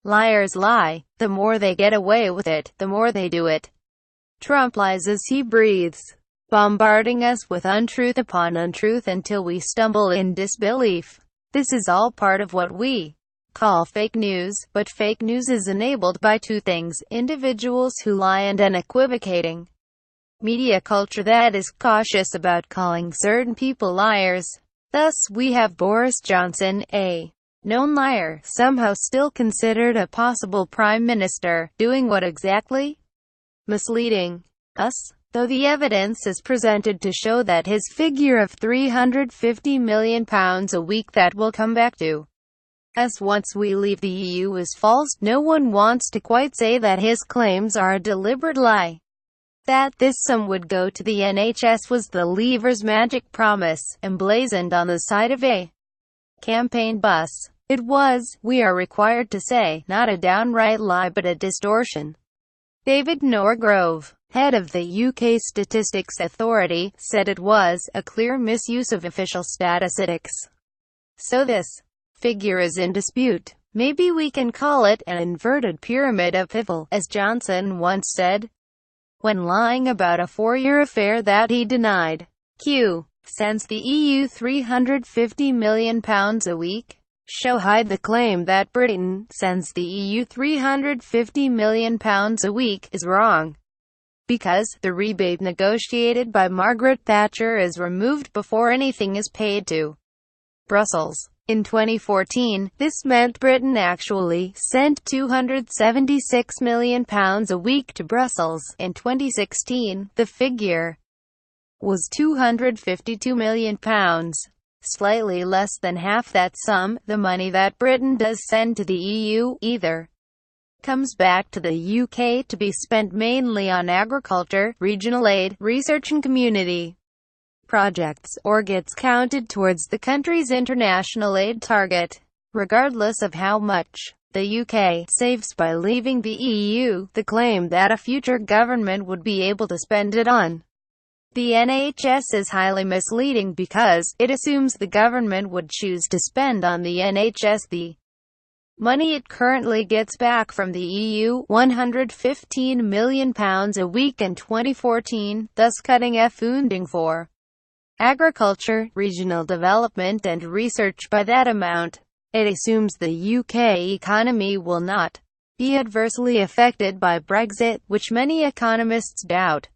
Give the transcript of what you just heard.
Liars lie. The more they get away with it, the more they do it. Trump lies as he breathes, bombarding us with untruth upon untruth until we stumble in disbelief. This is all part of what we call fake news, but fake news is enabled by two things: individuals who lie and an equivocating media culture that is cautious about calling certain people liars. Thus, we have Boris Johnson, a known liar, somehow still considered a possible prime minister, doing what exactly? Misleading us, though the evidence is presented to show that his figure of £350 million a week that we'll come back to as once we leave the EU is false. No one wants to quite say that his claims are a deliberate lie. That this sum would go to the NHS was the Leaver's magic promise, emblazoned on the side of a campaign bus. It was, we are required to say, not a downright lie but a distortion. David Norgrove, head of the UK Statistics Authority, said it was a clear misuse of official statistics. So this figure is in dispute. Maybe we can call it an inverted pyramid of piffle, as Johnson once said, when lying about a 4-year affair that he denied. Q. Sends the EU £350 million a week. Show hide the claim that Britain sends the EU £350 million a week is wrong, because the rebate negotiated by Margaret Thatcher is removed before anything is paid to Brussels. In 2014, this meant Britain actually sent £276 million a week to Brussels. In 2016, the figure was £252 million. Slightly less than half that sum. The money that Britain does send to the EU either comes back to the UK to be spent mainly on agriculture, regional aid, research and community projects, or gets counted towards the country's international aid target. Regardless of how much the UK saves by leaving the EU, the claim that a future government would be able to spend it on the NHS is highly misleading because it assumes the government would choose to spend on the NHS the money it currently gets back from the EU, £115 million a week in 2014, thus cutting funding for agriculture, regional development and research by that amount. It assumes the UK economy will not be adversely affected by Brexit, which many economists doubt.